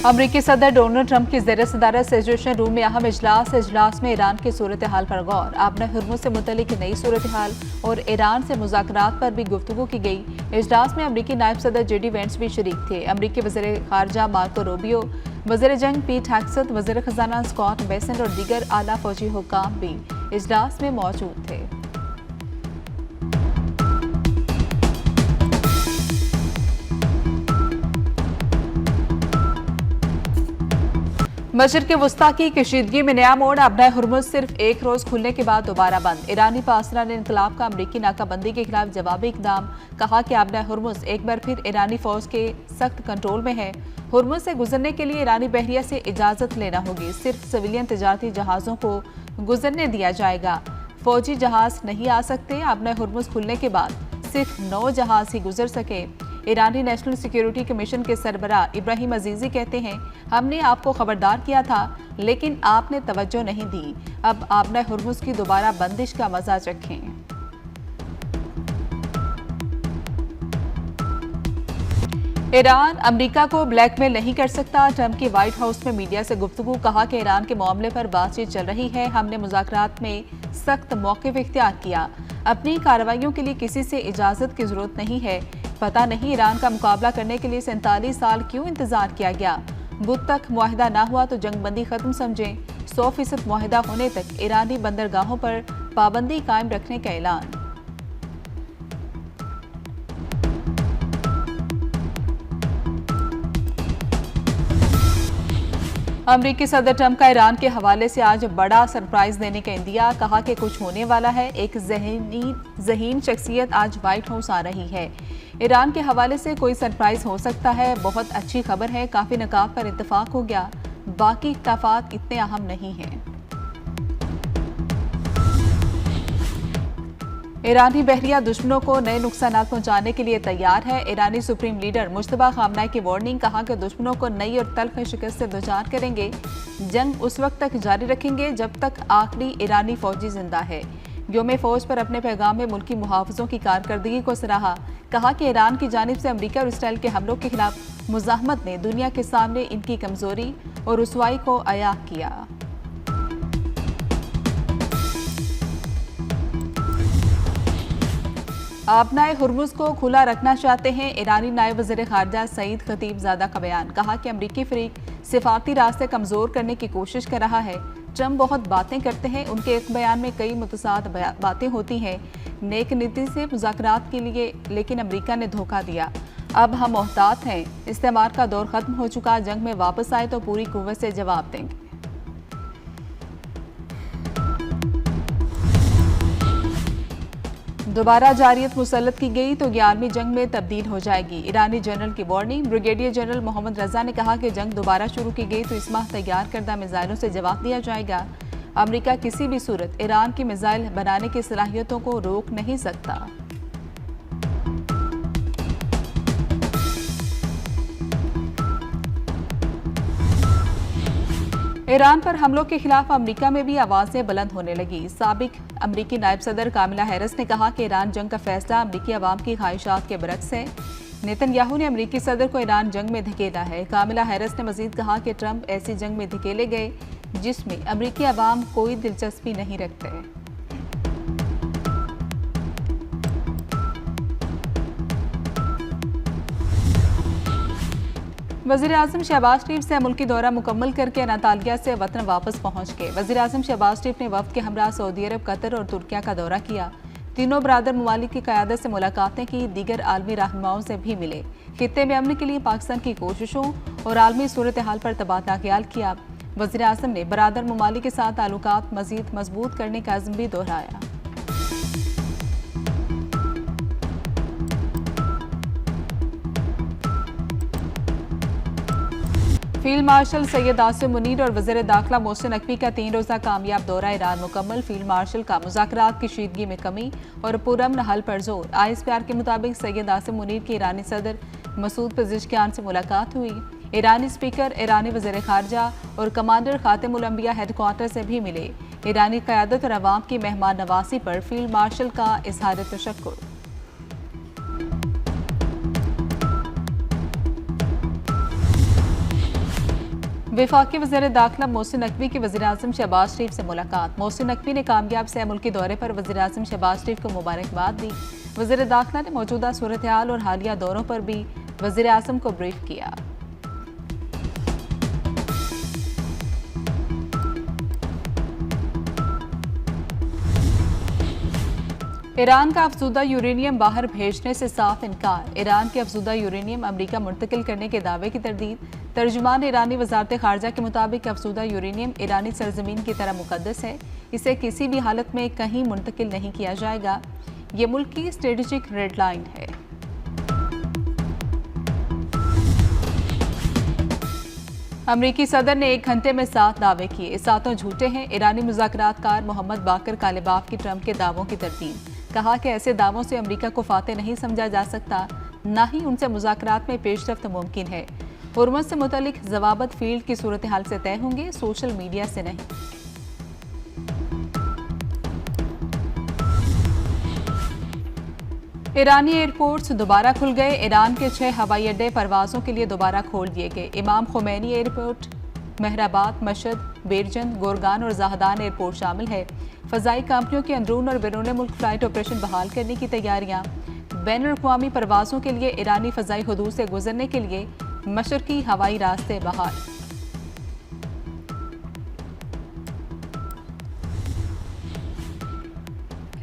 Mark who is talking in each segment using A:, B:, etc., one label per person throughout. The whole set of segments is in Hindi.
A: अमरीकी सदर डोनाल्ड ट्रंप की ज़ेर सदारत सिचुएशन रूम में अहम इजलास में ईरान की सूरत हाल पर गौर। आपने हुर्मुज़ से मुतल्लिक नई सूरत हाल और ईरान से मुज़ाकरात पर भी गुफ्तगू की गई। इजलास में अमरीकी नायब सदर JD वेंस भी शरीक थे। अमरीकी वज़ीर ख़ारजा मार्को रूबियो, वज़ीर जंग पीट हेग्सेथ, वज़ीर ख़जाना स्कॉट बेसेंट और दीगर आला फौजी हुक्काम भी इजलास में मौजूद थे। मशरिक़ वस्ता की कशीदगी में नया मोड़। अपना हुर्मुज़ सिर्फ एक रोज खुलने के बाद दोबारा बंद। ईरानी पासरा ने इनकलाब का अमरीकी नाकाबंदी के खिलाफ जवाबी इकदाम। कहा कि अपना हुर्मुज़ एक बार फिर ईरानी फौज के सख्त कंट्रोल में है। हुर्मुज़ से गुजरने के लिए ईरानी बहरिया से इजाजत लेना होगी। सिर्फ सिविलियन तजारती जहाज़ों को गुजरने दिया जाएगा। फौजी जहाज नहीं आ सकते। अपना हुर्मुज़ खुलने के बाद सिर्फ 9 जहाज ही गुजर सके। ईरानी नेशनल सिक्योरिटी कमीशन के सरबराह इब्राहिम अजीजी कहते हैं, हमने आपको खबरदार किया था लेकिन आपने तवज्जो नहीं दी। अब आपने हुर्मुज़ की दोबारा बंदिश का मजा चखें। ईरान अमेरिका को ब्लैकमेल नहीं कर सकता। ट्रंप की व्हाइट हाउस में मीडिया से गुफ्तगू। कहा कि ईरान के मामले पर बातचीत चल रही है। हमने मुज़ाकरात में सख्त मौक़िफ़ इख्तियार किया। अपनी कार्रवाइयों के लिए किसी से इजाज़त की ज़रूरत नहीं है। पता नहीं ईरान का मुकाबला करने के लिए 47 साल क्यों इंतजार किया गया। बुध तक मुआहिदा ना हुआ तो जंगबंदी खत्म समझें। 100% मुआहिदा होने तक ईरानी बंदरगाहों पर पाबंदी कायम रखने का ऐलान। अमरीकी सदर ट्रंप का ईरान के हवाले से आज बड़ा सरप्राइज देने का इंदिया। कहा कि कुछ होने वाला है। एक ज़हीन शख्सियत आज व्हाइट हाउस आ रही है। ईरान के हवाले से कोई सरप्राइज हो सकता है। बहुत अच्छी खबर है। काफ़ी नकाब पर इत्तेफाक हो गया। बाकी इख्तिलाफात इतने अहम नहीं हैं। ईरानी बहरिया दुश्मनों को नए नुकसान पहुंचाने के लिए तैयार है। ईरानी सुप्रीम लीडर मुश्तबा खामनाई की वार्निंग। कहा कि दुश्मनों को नई और तल्ख शिकस्त से दोचार करेंगे। जंग उस वक्त तक जारी रखेंगे जब तक आखिरी ईरानी फौजी जिंदा है। योम फौज पर अपने पैगाम में मुल्की मुहाफ़िज़ों की कारकर्दगी को सराहा। कहा कि ईरान की जानिब से अमरीका और इसराइल के हमलों के खिलाफ मुज़ाहमत ने दुनिया के सामने इनकी कमज़ोरी और रुसवाई को अयाह किया। आपनाए हुर्मुज़ को खुला रखना चाहते हैं। ईरानी नायब वज़ीर ख़ारजा सईद खतीबज़ादा का बयान। कहा कि अमरीकी फ़रीक सिफारती रास्ते कमज़ोर करने की कोशिश कर रहा है। ट्रंप बहुत बातें करते हैं। उनके एक बयान में कई मुतसाद बातें होती हैं। नेक नीति से मुज़ाकरात के लिए, लेकिन अमरीका ने धोखा दिया। अब हम मोहतात हैं। इस्तेमार का दौर ख़त्म हो चुका। जंग में वापस आए तो पूरी कुव्वत से जवाब देंगे। दोबारा जारियत मुसल्लत की गई तो 11वीं जंग में तब्दील हो जाएगी। ईरानी जनरल की वार्निंग। ब्रिगेडियर जनरल मोहम्मद रजा ने कहा कि जंग दोबारा शुरू की गई तो इस माह तैयार करदा मिसाइलों से जवाब दिया जाएगा। अमेरिका किसी भी सूरत ईरान की मिसाइल बनाने की सलाहियतों को रोक नहीं सकता। ईरान पर हमलों के खिलाफ अमेरिका में भी आवाजें बुलंद होने लगी। साबिक अमरीकी नायब सदर कामिला हैरिस ने कहा कि ईरान जंग का फैसला अमरीकी अवाम की ख्वाहिशात के बरक्स है। नेतन्याहू ने अमरीकी सदर को ईरान जंग में धकेला है। कामिला हैरिस ने मजीद कहा कि ट्रंप ऐसी जंग में धकेले गए जिसमें अमरीकी अवाम कोई दिलचस्पी नहीं रखते। वज़ीर आज़म शहबाज शरीफ से मुल्की दौरा मुकम्मल करके अनातालिया से वतन वापस पहुँच गए। वज़ीर आज़म शहबाज शरीफ ने वफ़द के हमरा सऊदी अरब, कतर और तुर्किया का दौरा किया। तीनों बरादर ममालिक की क़यादत से मुलाकातें की। दीगर आलमी रहनुमाओं से भी मिले। खित्ते में अमन के लिए पाकिस्तान की कोशिशों और आलमी सूरत हाल पर तबादला ख्याल किया। वज़ीर आज़म ने बरादर ममालिक के साथ ताल्लुकात मज़ीद मजबूत करने का अज़्म भी दोहराया। फील्ड मार्शल सैयद आसिम मुनीर और वज़ीर दाखिला मोहसिन नकवी का 3 रोज़ा कामयाब दौरा ईरान मुकम्मल। फील्ड मार्शल का मुज़ाकरात की शीदगी में कमी और पुरअमन हल पर जोर। ISPR के मुताबिक सैयद आसिम मुनीर की ईरानी सदर मसूद पेज़ेश्कियान से मुलाकात हुई। ईरानी स्पीकर, ईरानी वज़ीर ख़ारजा और कमांडर ख़ातिमुल अंबिया हेडक्वार्टर से भी मिले। ईरानी क़यादत और अवाम की मेहमान नवाजी पर फील्ड मार्शल का इज़हार तशक्कुर। वफाकी वज़ीर दाखिला मोहसिन नकवी की वज़ीर-ए-आज़म शहबाज शरीफ से मुलाकात। मोहसिन नकवी ने कामयाब सह मुल्की दौरे पर वज़ीर-ए-आज़म शहबाज शरीफ को मुबारकबाद दी। वज़ीर दाखिला ने मौजूदा सूरत हाल और हालिया दौरों पर भी वज़ीर-ए-आज़म को ब्रीफ किया। ईरान का अफजूदा यूरेनियम बाहर भेजने से साफ इनकार। ईरान के अफजूदा यूरेनियम अमरीका मुंतकिल करने के दावे की तरदीद। तर्जुमान ईरानी वजारत खारजा के मुताबिक अफजूदा यूरेनियम ईरानी सरजमीन की तरह मुकद्दस है। इसे किसी भी हालत में कहीं मुंतकिल नहीं किया जाएगा। ये मुल्क की स्ट्रेटेजिक रेड लाइन है। अमरीकी सदर ने 1 घंटे में 7 दावे किए। 7 झूठे हैं। ईरानी मुज़ाकरातकार मोहम्मद बाकर कालिबाफ की ट्रंप के दावों की तरदीद। कहा कि ऐसे दावों से अमरीका को फातेह नहीं समझा जा सकता, न ही उनसे मुज़ाकरात में पेशरफ्त मुमकिन है। हुर्मुज़ से मुतल्लिक जवाबत फील्ड की सूरत हाल से तय होंगे, सोशल मीडिया से नहीं। ईरानी एयरपोर्ट्स दोबारा खुल गए। ईरान के 6 हवाई अड्डे परवाजों के लिए दोबारा खोल दिए गए। इमाम खुमैनी एयरपोर्ट, मेहराबाद, मशहद, बेरजंद, गोरगान और जहदान एयरपोर्ट शामिल है। फ़ज़ाई कंपनियों के अंदरून और बैरून मुल्क फ़्लाइट ऑपरेशन बहाल करने की तैयारियां। बैनुल-अक़वामी परवाज़ों के लिए ईरानी फ़ज़ाई हदूद से गुजरने के लिए मशरक़ी हवाई रास्ते बहाल।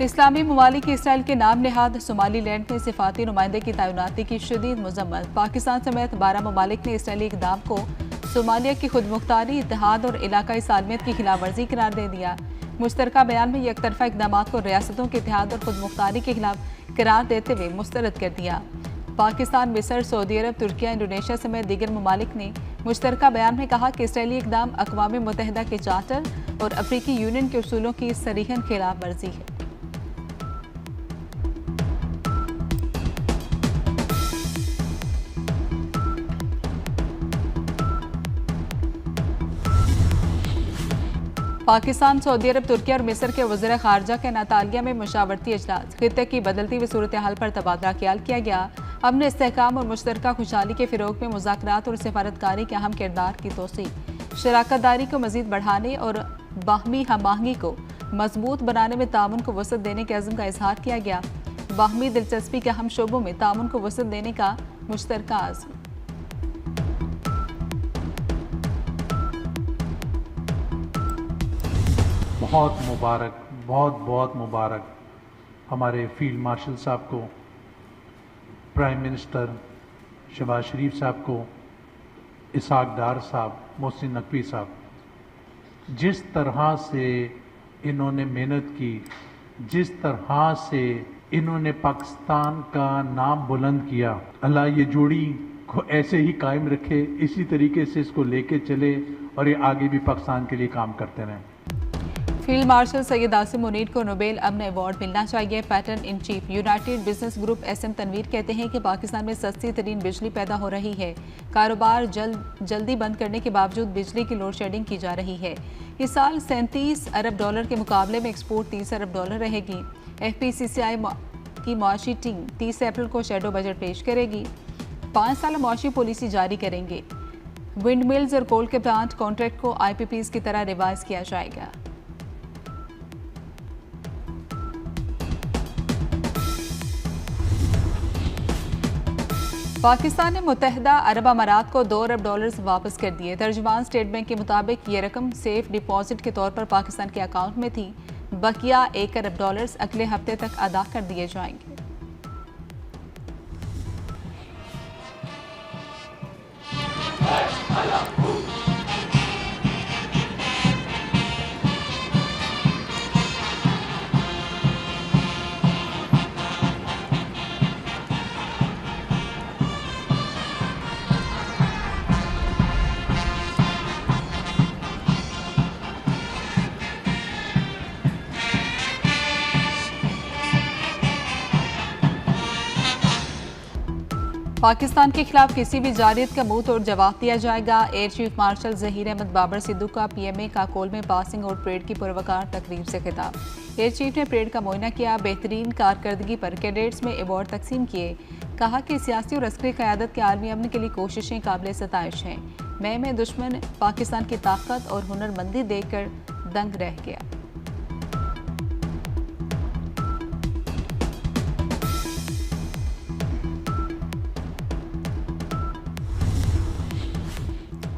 A: इस्लामी ममालिक इसराइल के नाम नेहाद सोमालीलैंड में सिफाती नुमाइंदे की तैनाती की शदीद मज़म्मत। पाकिस्तान समेत 12 ममालिक ने इसराइली इक़दाम को सोमालिया की खुदमुख्तारी, इत्तेहाद और इलाकाई सालमियत की खिलाफ वर्जी करार दे दिया। मुश्तरका बयान में यकतरफा इक़दाम को रियासतों के इत्तेहाद और खुदमुख्तारी के खिलाफ करार देते हुए मुस्तरद कर दिया। पाकिस्तान, मिस्र, सऊदी अरब, तुर्किया, इंडोनेशिया समेत दीगर ममालिक ने मुश्तरका बयान में कहा कि इसराइली इक़दाम अक़वाम मुत्तहिदा के चार्टर और अफ्रीकी यूनियन के उसूलों की सरीहन खिलाफ वर्जी है। पाकिस्तान, सऊदी अरब, तुर्की और मिस्र के वज़ीर खारजा के अनातालिया में मशावरती इजलास। खित्ते की बदलती हुई सूरत हाल पर तबादला ख्याल किया गया। अमन, इस्तेहकाम और मुश्तरका खुशहाली के फ़रोग में मुज़ाकरात और सफारतकारी के अहम किरदार की तोसीक, शराकतदारी को मज़ीद बढ़ाने और बाहमी हम-आहंगी को मजबूत बनाने में ताउन को वसअत देने के अज़्म का इजहार किया गया। बाहमी दिलचस्पी के अहम शोबों में ताउन को वसअत देने का मुश्तरका अज़्म।
B: बहुत मुबारक, बहुत बहुत मुबारक हमारे फील्ड मार्शल साहब को, प्राइम मिनिस्टर शहबाज शरीफ साहब को, इसाक डार साहब, मोहसिन नकवी साहब। जिस तरह से इन्होंने मेहनत की, जिस तरह से इन्होंने पाकिस्तान का नाम बुलंद किया, अल्लाह ये जोड़ी को ऐसे ही कायम रखे, इसी तरीके से इसको लेके चले और ये आगे भी पाकिस्तान के लिए काम करते रहें।
A: फील्ड मार्शल सैयद आसिम मुनीर को नोबेल अमन अवार्ड मिलना चाहिए। Patron in chief United Business Group SM Tanveer कहते हैं कि पाकिस्तान में सस्ती तरीन बिजली पैदा हो रही है। कारोबार जल्दी बंद करने के बावजूद बिजली की लोड शेडिंग की जा रही है। इस साल $37 अरब के मुकाबले में एक्सपोर्ट $30 अरब रहेगी। FPCCI की मुआशी टीम 30 अप्रैल को शेडो बजट पेश करेगी। 5 साल मुआशी पॉलिसी जारी करेंगे। विंड मिल्स और कोल के प्लांट कॉन्ट्रैक्ट को IPPs की तरह रिवाइज किया जाएगा। पाकिस्तान ने मुत्तहिदा अरब अमारात को $2 अरब वापस कर दिए। तर्जुमान स्टेट बैंक के मुताबिक ये रकम सेफ डिपॉजिट के तौर पर पाकिस्तान के अकाउंट में थी। बकिया $1 अरब अगले हफ्ते तक अदा कर दिए जाएंगे। पाकिस्तान के खिलाफ किसी भी जारियत का मुंह तोड़ जवाब दिया जाएगा। Air chief marshal Zaheer Ahmed Babar Sidhu का PMA काकोल में पासिंग आउट परेड की पुरवकार तकरीब से खिताब। एयर चीफ ने परेड का मुआयना किया। बेहतरीन कारकर्दगी पर कैडेट्स में अवार्ड तकसीम किए। कहा कि सियासी और अस्करी क़यादत के आलमी अमन के लिए कोशिशें काबिल सताइश हैं। में दुश्मन पाकिस्तान की ताकत और हुनरमंदी देखकर दंग रह गया।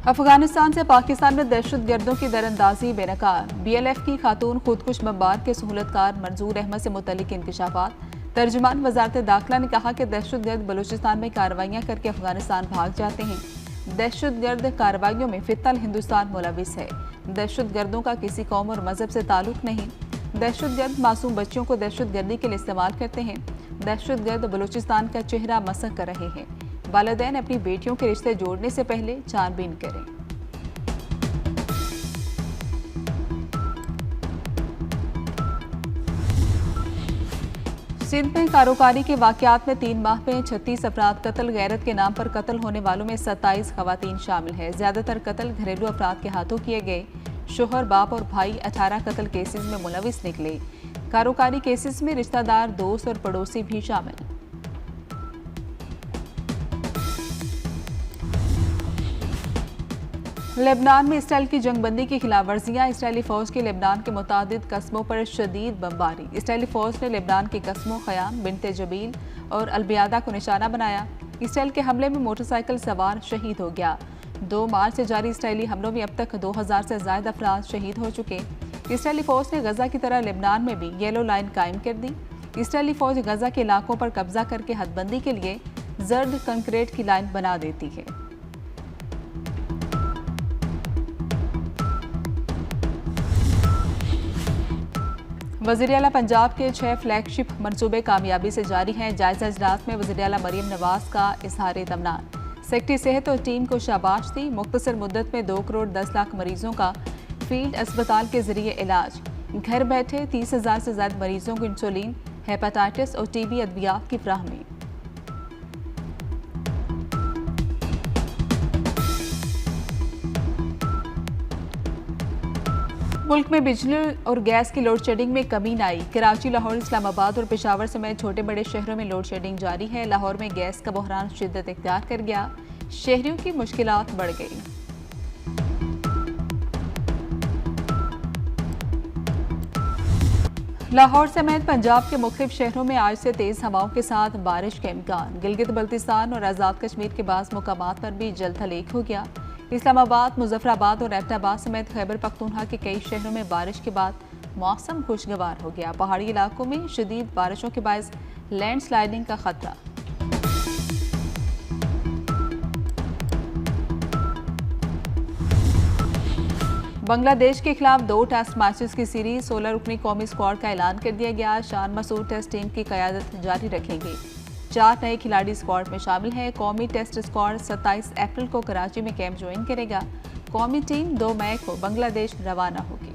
A: अफगानिस्तान से पाकिस्तान में दहशतगर्दों की दरअंदाजी बेनकाब। BLF की खातून खुदकुश बमबार के सहूलतकार मंजूर अहमद से मुतल्लिक इंकशाफात। तर्जुमान वजारत दाखिला ने कहा कि दहशतगर्द बलूचिस्तान में कार्रवाइयाँ करके अफगानिस्तान भाग जाते हैं। दहशतगर्द कार्रवाइयों में फितल हिंदुस्तान मुलविस है। दहशतगर्दों का किसी कौम और मजहब से ताल्लुक नहीं। दहशतगर्द मासूम बच्चों को दहशतगर्दी के लिए इस्तेमाल करते हैं। दहशतगर्द बलूचिस्तान का चेहरा मसक कर रहे हैं। वालिदैन अपनी बेटियों के रिश्ते जोड़ने से पहले छानबीन करें। सिंध में कारोकारी के वाकयात में 3 माह में 36 अफराद कत्ल। गैरत के नाम पर कत्ल होने वालों में 27 खवातीन शामिल है। ज्यादातर कत्ल घरेलू अफराद के हाथों किए गए। शोहर, बाप और भाई 18 कत्ल केसेस में मुलविस निकले। कारोकारी केसेस में रिश्तेदार, दोस्त और पड़ोसी भी शामिल। लेबनान में इसराइल की जंगबंदी की खिलाफ वर्जियाँ। इसराइली फौज की लेबनान के मुतादिद कस्बों पर शदीद बमबारी। इसराइली फौज ने लेबनान के कस्बों खयाम, बिन्ते जबील और अलबियादा को निशाना बनाया। इसराइल के हमले में मोटरसाइकिल सवार शहीद हो गया। 2 मार्च से जारी इसराइली हमलों में अब तक 2000 से ज्यादा अफराद शहीद हो चुके। इसराइली फौज ने गजा की तरह लेबनान में भी येलो लाइन कायम कर दी। इसराइली फौज गजा के इलाकों पर कब्जा करके हदबंदी के लिए जर्द कंक्रीट की लाइन बना देती है। वज़ीर-ए-आला पंजाब के 6 फ्लैगशिप मंसूबे कामयाबी से जारी हैं। जायजा इजलास में वज़ीर-ए-आला मरियम नवाज का इज़हार इत्मीनान। सेक्रेटरी सेहत और टीम को शाबाश दी। मुख्तसर मुद्दत में 2 करोड़ 10 लाख मरीजों का फील्ड अस्पताल के जरिए इलाज। घर बैठे 30,000 से ज्यादा मरीजों को इंसुलिन, हेपेटाइटिस और TB अद्वियात की फ्राहमी। मुल्क में बिजली और गैस की लोड शेडिंग में कमी न आई। कराची, लाहौर, इस्लामाबाद और पेशावर समेत छोटे बड़े शहरों में लोड शेडिंग जारी है। लाहौर में गैस का बहरान शिद्दत इख्तियार कर गया। शहरियों की मुश्किलात बढ़ गई। लाहौर समेत पंजाब के मुख्तलिफ शहरों में आज से तेज हवाओं के साथ बारिश का इम्कान। गिलगित बल्तिस्तान और आज़ाद कश्मीर के बाज़ मुकामात पर भी जल्द हलीक हो गया। इस्लामाबाद, मुजफ्फराबाद और एबटाबाद समेत खैबर पख्तूनख्वा के कई शहरों में बारिश के बाद मौसम खुशगवार हो गया। पहाड़ी इलाकों में शदीद बारिशों के बायस लैंडस्लाइडिंग का खतरा। बांग्लादेश के खिलाफ 2 टेस्ट मैचेस की सीरीज। 16 रुकनी कौमी स्क्वाड का ऐलान कर दिया गया। शान मसूद टेस्ट टीम की क़यादत जारी रखेंगे। 4 नए खिलाड़ी स्क्वाड में शामिल हैं। कौमी टेस्ट स्क्वाड 27 अप्रैल को कराची में कैंप ज्वाइन करेगा। कौमी टीम 2 मई को बांग्लादेश रवाना होगी।